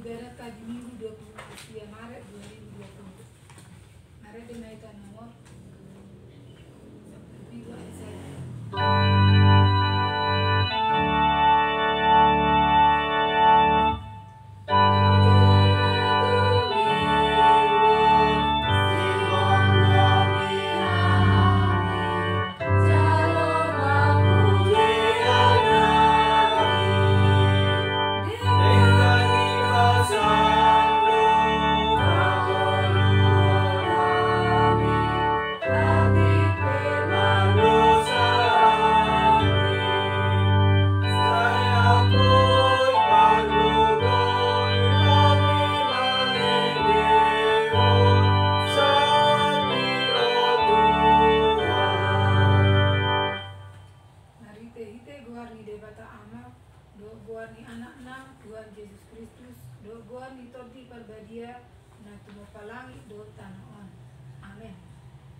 Ibaratkan di Minggu 20 Maret 2020. Maret dengan itu nomor seperti itu saya. Tuhan Yesus Kristus, doa ni torti perbadia, na tumapalangi do tanaon. Amen.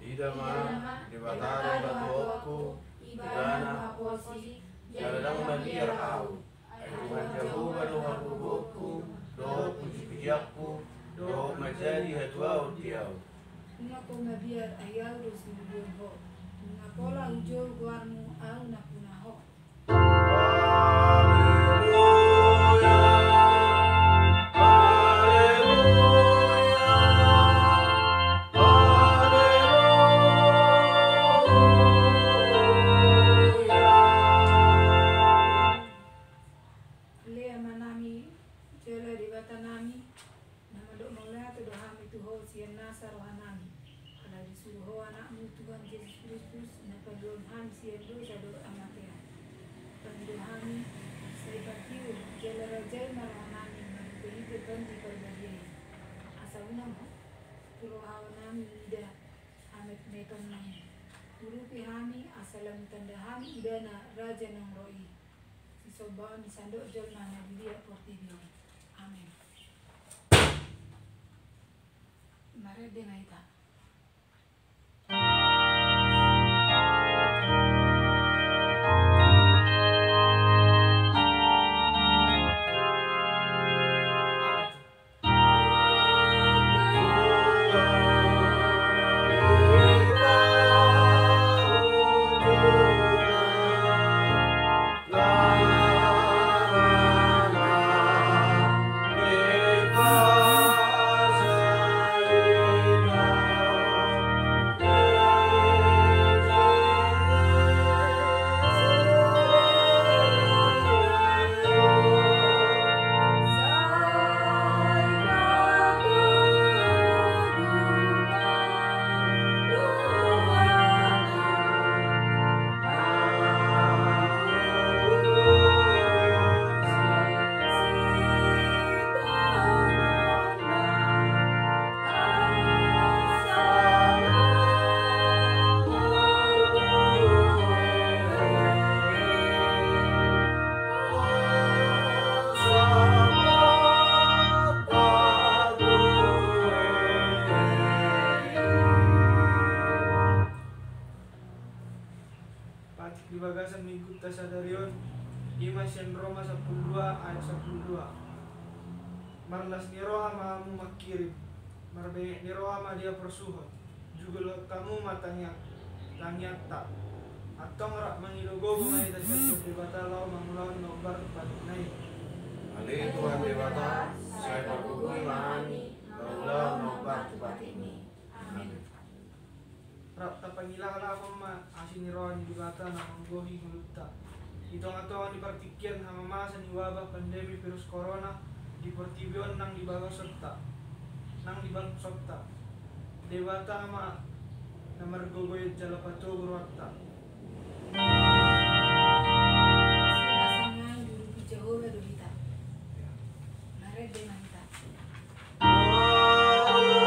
Ida ma dibatari batuoku, ibana maposi, jaladang mandiar au, ayuhan jauh badu hakuboku, do puji-pujiakku, do majadi hatuau tiau. Ngako mabiar ayau do sinubun ho, ngapola ujo guarmu au napunaho. Tuhan Yesus Kristus na pagluhan siya do sa do amatea. Pagluhan sa ipatiu, jala rajay marahanami, magpahiti bandi pagbagyay. Asa una mo, turuhawa namin ida, amit metong namin. Turupi hami, asalam tandahami ida na raja ng roi. Si Sobao ni Sando Jol na nagiliya portibyo. Amen. Marede na ita. Di bagasan minggu tasadarion Imasian Roma 12 ayat 12. Marlas ni roha mamu makirim, marbengek ni roha ma dia persuhon, juga kamu matanya langit tak. Atau ngerak mengilogo mengenai tasya debatalau mangulawan nobar patunai. Ali Tuhan debata, saya berkumpul mahani, laulau nobar cepat ini. Amin. Rap tapangilah ako ma asin ni roha ni debata na manggohi ngulutta. Itong-atong di partikian hamamasa ni wabah pandemi virus corona di portibion nang dibawa serta nang dibalut serta dewata ma namargogoy jalapato gurwatta. Sinasangan dulu di Jehovah Dolita. Marede na ita. Amin.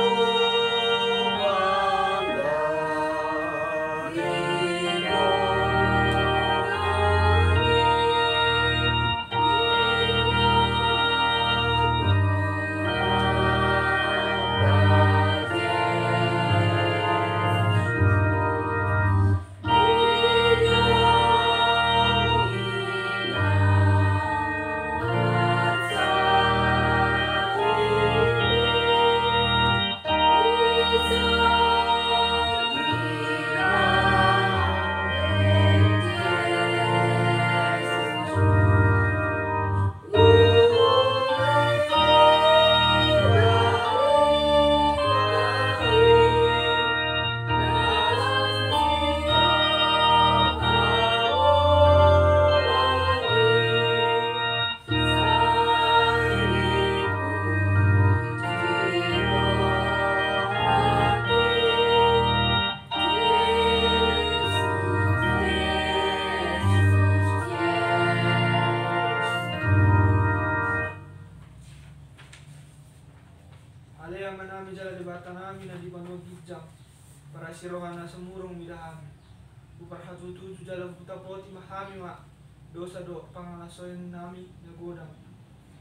manami jala debata nami na di panogijang para sirohana semurung midahami uparhatutu jala putapoti mahami ma dosa do pangalasoin nami nagodang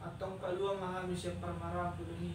atong kalua mahami siya parmarap dulu ni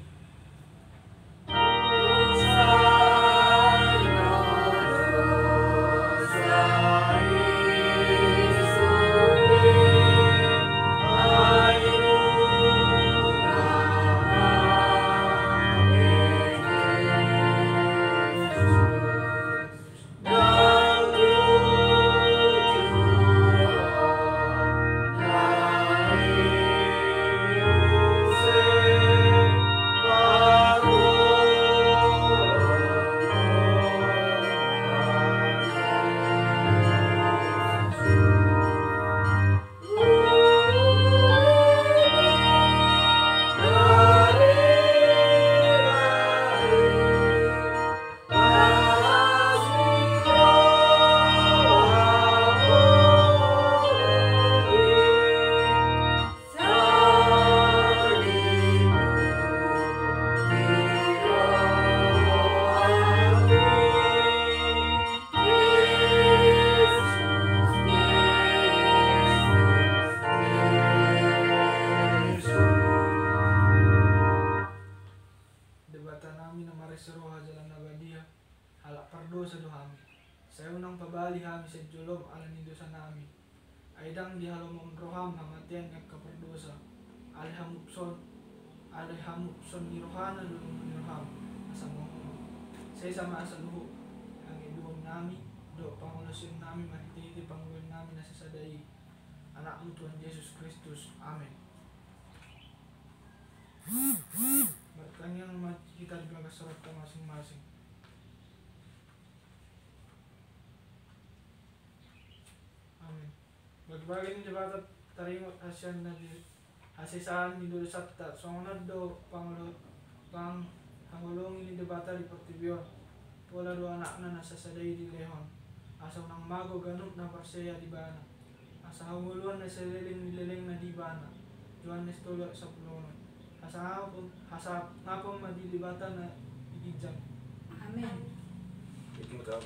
julom alani dosa nami aidang di halomon roham hamatian ngak kaperdosa alhamdulillah ni rohana lulung ni roham asam saya sama asal luhu ang iduom nami do pangunasin nami matiti panguin nami nasasadai anakmu Tuhan Yesus Kristus amin. Bertanya kita di belakang surat masing-masing. Amin. Bagi-bagi ni jabat tarimot asyan na di asisahan ni dulu sabta songonad do pangulongin ni debata di Portibyon. Wala do anak na nasasaday di lehon. Asaw nang mago ganun na parseya di bana. Asa hanguluan na sililing na di bana. Johannes tulo sa pulungan. Asa ngapong madilibatan na igijang. Amen. Itu betul.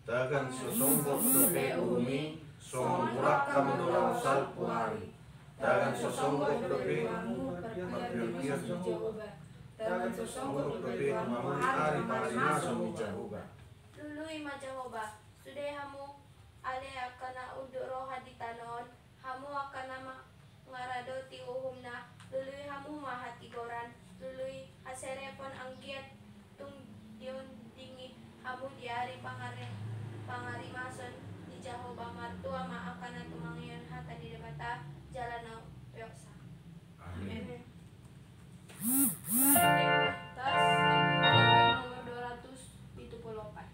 Dagan sosonggok dope umi, songkurak kamdorang salpuari. Dagan sosonggok dope mampir Jehovah. Dagan sosonggok dope mamun hari pangalimaso mi Jehovah. Lului ma Jehovah, sudah hamu ale akana undur roha di tanon, hamu akana ngaradoti uhumna, lului hamu mahati goran, lului haserepon anggiat tung dion dingi, hamu diari pangarimason di Jehovah martua maakana tumangyan hata di debata jalan na piyoksa. Amin. Tas nomor 274.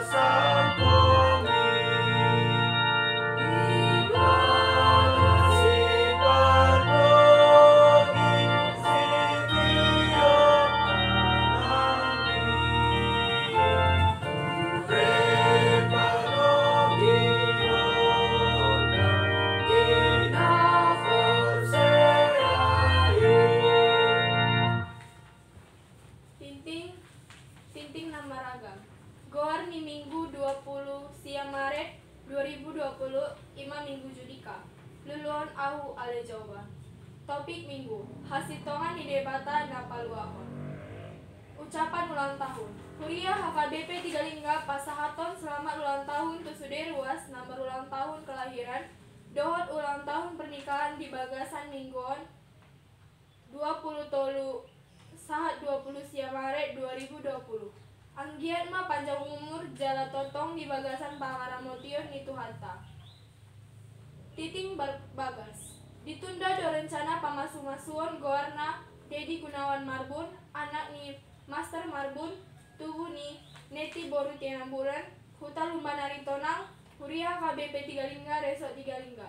Sampo Fatima Minggu Judika. Luluan Ahu Ale Jawaban. Topik minggu, hasitongan di debata na paluahon. Ucapan ulang tahun. Huria HKBP 35 Pasahaton selamat ulang tahun tu sude ruas nomor ulang tahun kelahiran. Dohot ulang tahun pernikahan di Bagasan Mingguon 20 tolu saat 20 Maret 2020. Anggiat ma panjang umur jala totong di Bagasan Pangaramotion itu harta. Titing Bagas. Ditunda do rencana pamasu-masuon goarna Dedi Gunawan Marbun, anak ni Master Marbun, tubuh ni Neti Boru Tianamburan, Huta Lumba Naritonang, Huria KBP 35 Resort 35.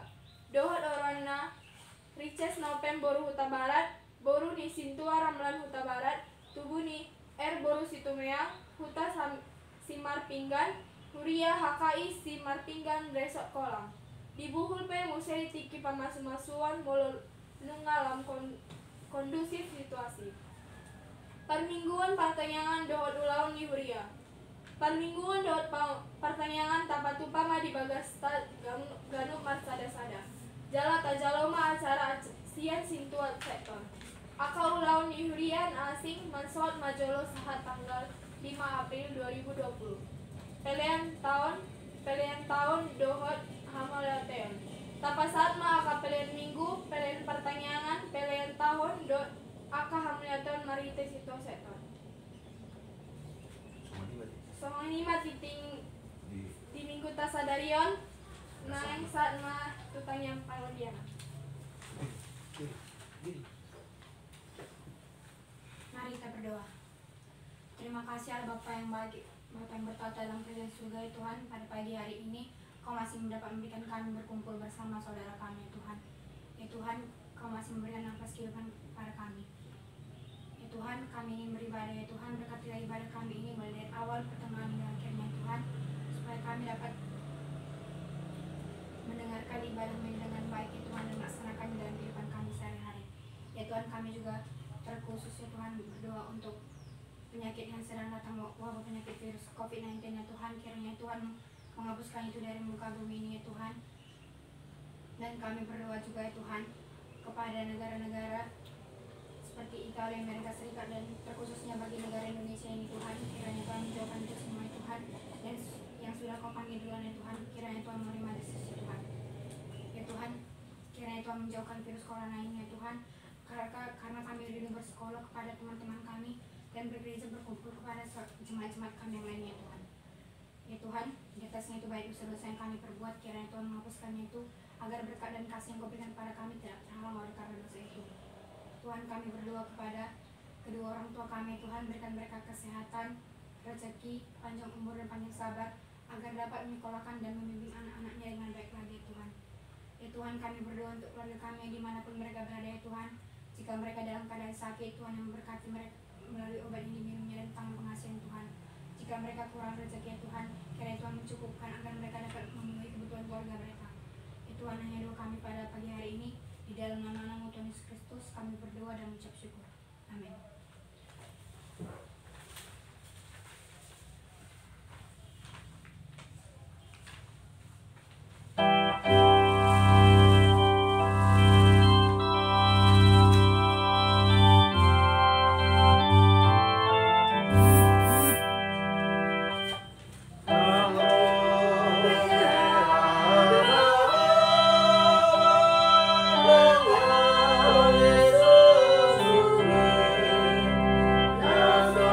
Dohot orangna Riches Nopem Boru Huta Barat, Boru ni Sintua Ramlan Huta Barat, tubuh ni Boru Situmeang, Huta Simar Pinggan, Huria HKI Simar Pinggan Resort Kolam. Dibuhul pe museli tiki pamasu-masuan molo nungalam kondusif situasi. Permingguan pertanyaan dohot ulaun di Huria. Permingguan dohot pertanyaan tapatupama di Bagasta Ganu Marsada-sada. Jala tajaloma acara sian sintuat sektor. Aka ulaun di Hurian asing mansot majolo sahat tanggal 5 April 2020. Pilihan tahun dohot Hamalateon. Tapasat ma aka pilihan minggu, pilihan pertanyaan, pilihan tahun dot aka Hamalateon marite situ sektor. Songon lima titing di minggu tasadarion nang saat ma tutang yang palodiana. Mari kita berdoa. Terima kasih Allah Bapa yang baik, Bapa yang bertata dalam kerajaan surga ya Tuhan. Pada pagi hari ini Kau masih mendapat memberikan kami berkumpul bersama saudara kami ya Tuhan. Ya Tuhan, Kau masih memberikan nafas kehidupan pada kami. Ya Tuhan, kami ingin beribadah ya Tuhan. Berkatilah ibadah kami ini mulai dari awal, pertengahan hingga akhirnya Tuhan, supaya kami dapat mendengarkan ibadahmu dengan baik ya Tuhan, dan melaksanakan dalam kehidupan kami sehari-hari. Ya Tuhan, kami juga terkhusus ya Tuhan berdoa untuk penyakit yang sedang datang, wabah penyakit virus COVID-19 ya Tuhan. Kiranya Tuhan menghapuskan itu dari muka bumi ini ya Tuhan. Dan kami berdoa juga ya Tuhan kepada negara-negara seperti Italia, Amerika Serikat, dan terkhususnya bagi negara Indonesia ini Tuhan. Kiranya Tuhan menjauhkan itu semua ya Tuhan. Dan yang sudah Kau panggil duluan ya Tuhan, kiranya Tuhan menerima desisi ya Tuhan. Ya Tuhan, kiranya Tuhan menjauhkan virus corona ini ya Tuhan. Karena kami rindu bersekolah kepada teman-teman kami dan bergereja berkumpul kepada jemaat-jemaat kami yang lainnya ya Tuhan. Ya Tuhan, di atasnya itu baik dosa-dosa yang kami perbuat, kiranya Tuhan menghapuskannya itu, agar berkat dan kasih yang Kau berikan pada kami tidak terhalang oleh karena dosa itu. Tuhan, kami berdoa kepada kedua orang tua kami, Tuhan, berikan mereka kesehatan, rezeki, panjang umur dan panjang sabar, agar dapat menyekolahkan dan membimbing anak-anaknya dengan baik lagi ya Tuhan. Ya Tuhan, kami berdoa untuk keluarga kami dimanapun mereka berada ya Tuhan. Jika mereka dalam keadaan sakit, Tuhan yang memberkati mereka melalui obat yang diminumnya dan tangan pengasihan Tuhan. Jika mereka kurang rezeki ya Tuhan, kiranya Tuhan mencukupkan agar mereka dapat memenuhi kebutuhan keluarga mereka. Ya Tuhan, hanya doa kami pada pagi hari ini, di dalam nama Tuhan Yesus Kristus kami berdoa dan mengucap syukur. Amin. Yes,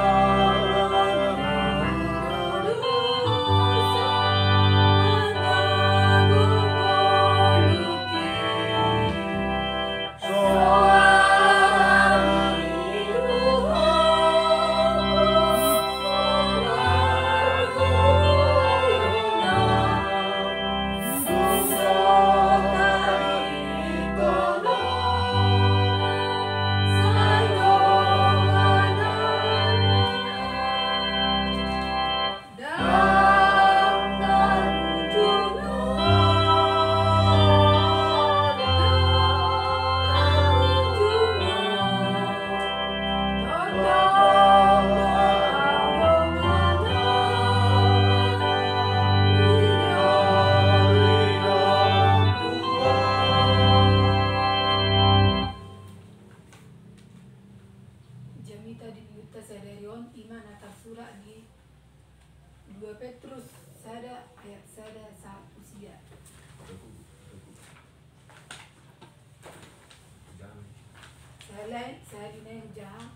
Halai sehadine jaha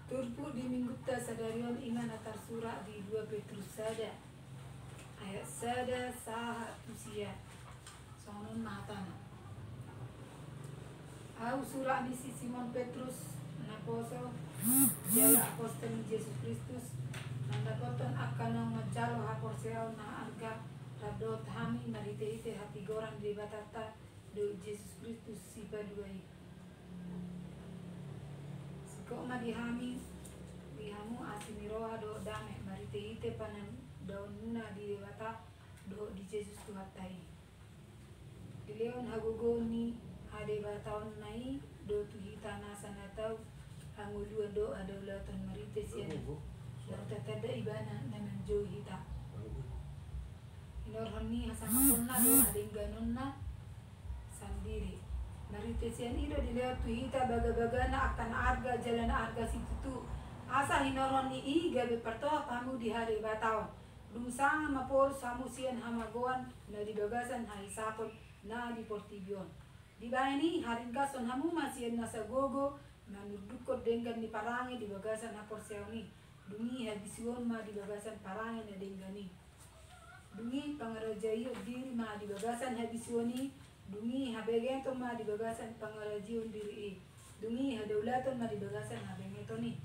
turpu di minggutta sadarion iman atar surah di 2 Petrus sada ayat sada saha usia sonon matana au surah misi Simon Petrus naposo jala apostol Yesus Kristus nandapoton akan ngajalo haporseo na arga radot hami marite-ite hati goran di batata do Yesus Kristus sipa duai kok ma dihamu asiniroha do dame marite-ite panan daununa di dewata do di Yesus Tuhatai di leon hagogoni hade bataon nai do tuhita nasana tau hanguluan do adaulatan marite sian dan tatada ibana naman jo hita inorhoni hasamakonna do adengganonna sandiri marite sian ido di lewat tuhita baga-bagana akan arga jalan arga situ asa hinoroni i gabe pertoa kamu di hari bataon dumsang mapor samu sian hamagoan na di bagasan hai sapon na di portibion di baini haringka son hamu masien nasa gogo manurdukot denggan di parangi di bagasan hapor seoni dungi habisuon ma di bagasan parangi na denggani dungi pangarajayo diri ma di bagasan habisuoni dungi habegento ma di bagasan pangarajion diri dungi hadaulaton ma di bagasan habengetoni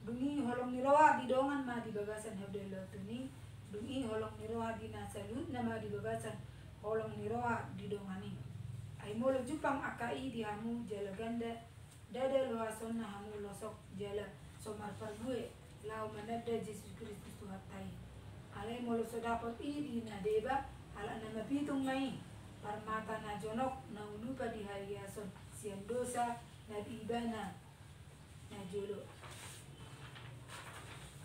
dungi holong niroa di dongan ma di bagasan habdaulatoni dungi holong niroa di nasalut nama di bagasan holong niroa di dongani ay molo jupang akai di hamu jala ganda dada loason na hamu losok jala somar pargue lau manada Yesus Kristus Tuhatai alay molo sodapot i di nadeba ala nama pitung mai parmata na jonok na ulupa di hariason sian dosa na diibana na jolo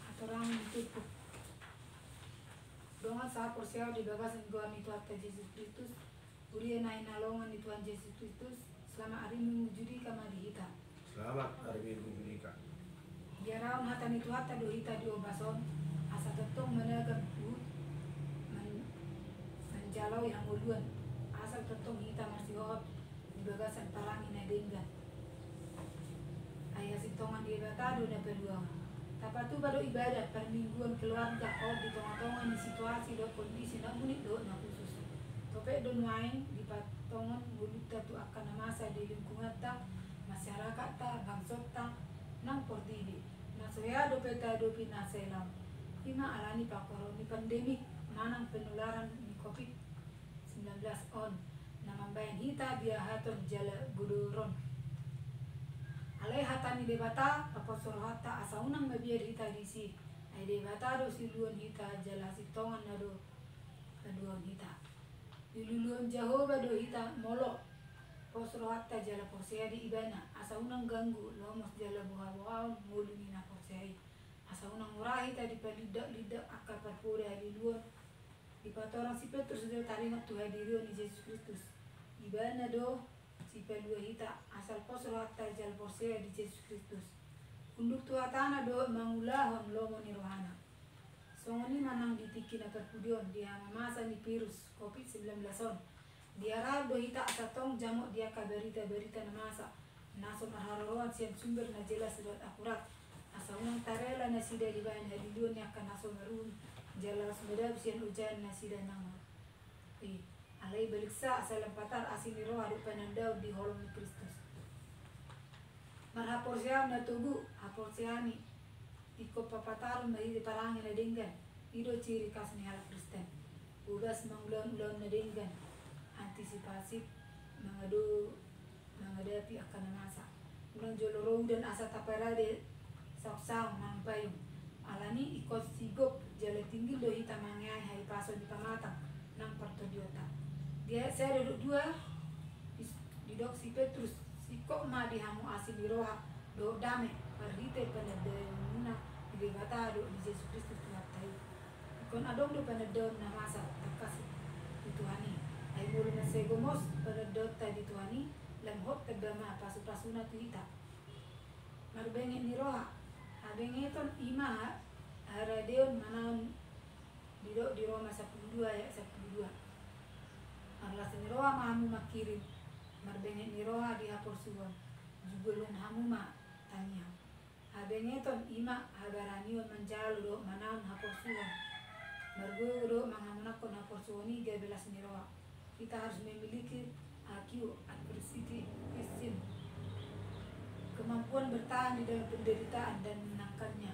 atorang tutupuk dongan sa porsiaw di bagasan goan itu atta Yesus Kristus uria na inalongan di Tuhan Yesus Kristus selama hari minggu judi kama dihita Selamat hari Minggu Judika. biaraon hatan itu hatta do hita di obason asa tetong menagam menjalau yang uluan asal tetong hita masih hot di bagasan parangi na denggan ayah sintongan di batado na peluang tapatu baru ibadah permingguan keluarga di tengah-tengah di situasi do kondisi na unik do na khusus topek do nuain di patongan mulut tu akan masa di lingkungan ta masyarakat ta bangsot ta nang portidi na soya do peta do pinaselam ima alani pakoroni pandemik manang penularan ni COVID-19 on na mambayan hita biahaton jala buduron alay hatani debata aposor hatta asa unang mabiar hita disi ay debata do siluan hita jala sitongan na do kaduan hita diluluan Jehovah do hita molo posro hatta jala posea di ibana asa unang ganggu lomos jala buha-buhaon mulungi na posea asa unang murah hita di palidak-lidak akar parpura diluan di patorang si Petrus do taringat tu hadirion ni Yesus Kristus ibana do si pelua hita asal posro hatta jal posea di Yesus Kristus unduk tuatana do mangulahon lomo ni rohana songoni manang ditiki na perpudion dia masa ni virus COVID-19 on dia do hita asatong jamok dia ka berita-berita na masa naso maharawan siang sumber na jelas dan akurat asa unang tarela na sida di bayan hadiluan yang akan naso marun jelas medab siang ujan na sida nama alay baliksa asal lempatar asiniro adu panandau di holong ni Kristus marhapor siam na tubuh hapor siami iko papatarun mai di parangin na denggan ido ciri khas ni halak Kristen ugas mangulon-ulon na denggan antisipasi menghadapi akan masa ulang joloro dan asa taparade saksang mampayung alani ikut sigop jala tinggi do hita mangyay hai paso di pamatang nang partodiota dia saya duduk dua di dok si Petrus si kok ma di hamu asin di roha do dame parhite panadena di bata do di Yesus Kristus Tuhatai ikon adong do panadon na masa takas di Tuhani ay mulu na segomos panadot ta di Tuhani lamhot tagama pasu-pasuna tu hita marbenge ni roha abenge ton ima haradeon manaon di Roma 12 ayat 12 arlas ni roha mahamu makirim marbenge ni roha di hapor suwon jugulun hamuma tanya. Habengeton ima habaranion manjalo manaun haposuan. Margoyo mangamunakon haposuani 13 niroa. Kita harus memiliki IQ adversity Christian, kemampuan bertahan di dalam penderitaan dan menangkannya.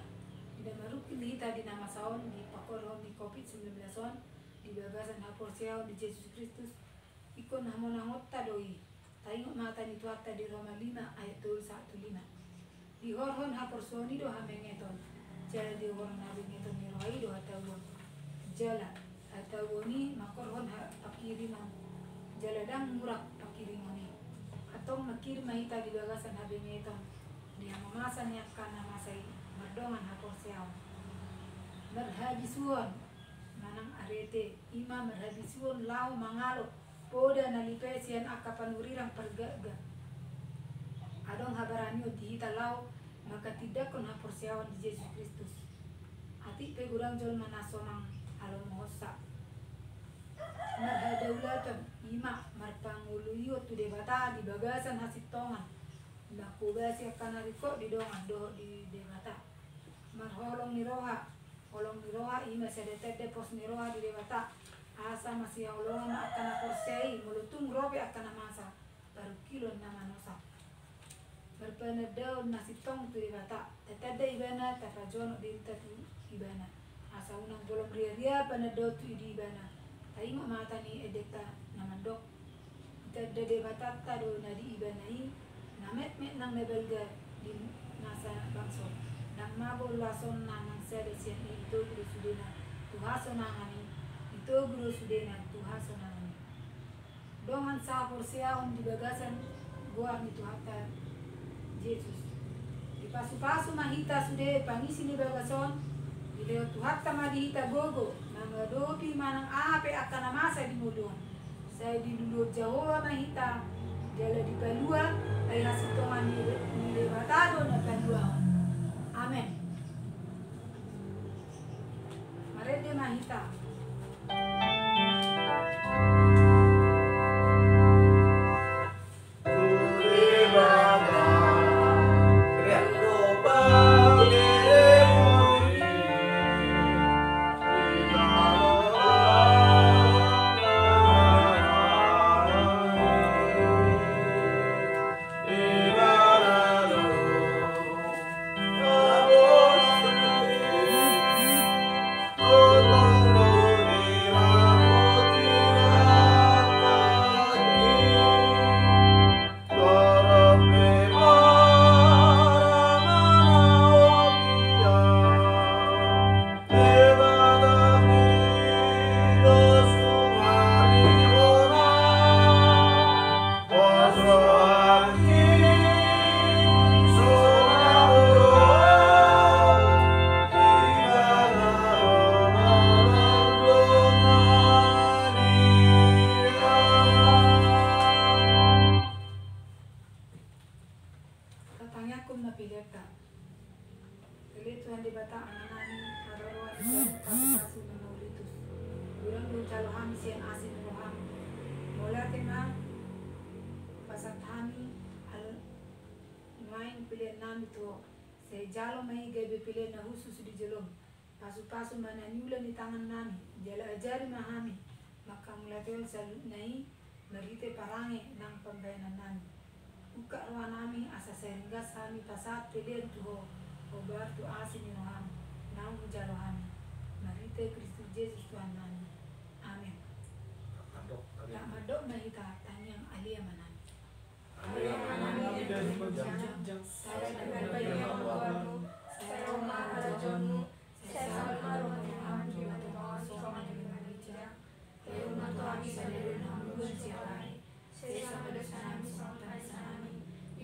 Tidak merukin kita di nama saon di pakoron di COVID-19 di bagasan haporsiaon di Yesus Kristus ikon hamonangotta doi tayong mata ni tuata di Roma 5 ayat 1:5 di horhon haporsoni do hamengeton jala di horhon habengeton ni roai do hatawon jala hatawoni makorhon pakiriman jala dang murak pakirimoni atong makir mahita di bagasan habengeton di hamamasan yakana masai mardongan haporsiaon merhabisuan manang arete ima merhabisuan lau mangalo poda nalipesian akapanurirang pergaga adong habaranyo dihita lau maka tidak kon haporsiawan di Yesus Kristus hati pegurang jol manasonang alom hosa marhadaulatan ima marpanguluyo tu debata di bagasan hasitongan nakubasi akan hariko di dongan do di debata marholong niroha holong niroha ima sedetede pos niroha di debata asa masih holongan akan aporsei mulutung robe akan masa baru kilon nama nosa berpenedau nasitong tu debata tetede ibana tapajono dinta tu ibana asa unang bolong ria penedau tu di ibana taimo mata ni edeta namandok tetede debata tado nadi ibanai namet nang nebelga di nasa bangso nang mabol lason nang sede sian itu guru sudena tuhaso nangani itu guru sudena tuhaso nangani dongan sapor siaon di bagasan gua ni tuhata Yesus di pasu-pasu mahita sude pangisi ni bagason di leo tuhata madihita gogo nang adopi manang ape akan masa di mudon saya di dulu Jawa mahita jala di palua ay hasitongan ni lebatado na palua. Amen. Marede mahita. Jalo mai gabe pile na husus di jelom pasu-pasu mana niula ni tangan nami jala ajari mahami maka mulatel salut nai merite parange nang pembayanan nami uka roha nami asa seringas kami pasat pilihan tuho obar tu asin ni roham nang jalo kami merite Kristus Yesus Tuhan nami amin tak madok mahita tanyang alia manami saya dengan bayimu saya rumah rajamu saya sama rumah Tuhan di bawah sokongan dengan bijak rumah Tuhan bisa dari namun siapa saya sama dosa kami sampai kami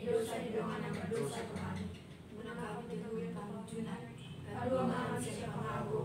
dosa di doa nama dosa Tuhan guna kami teguh kamu junat lalu maha siapa mahu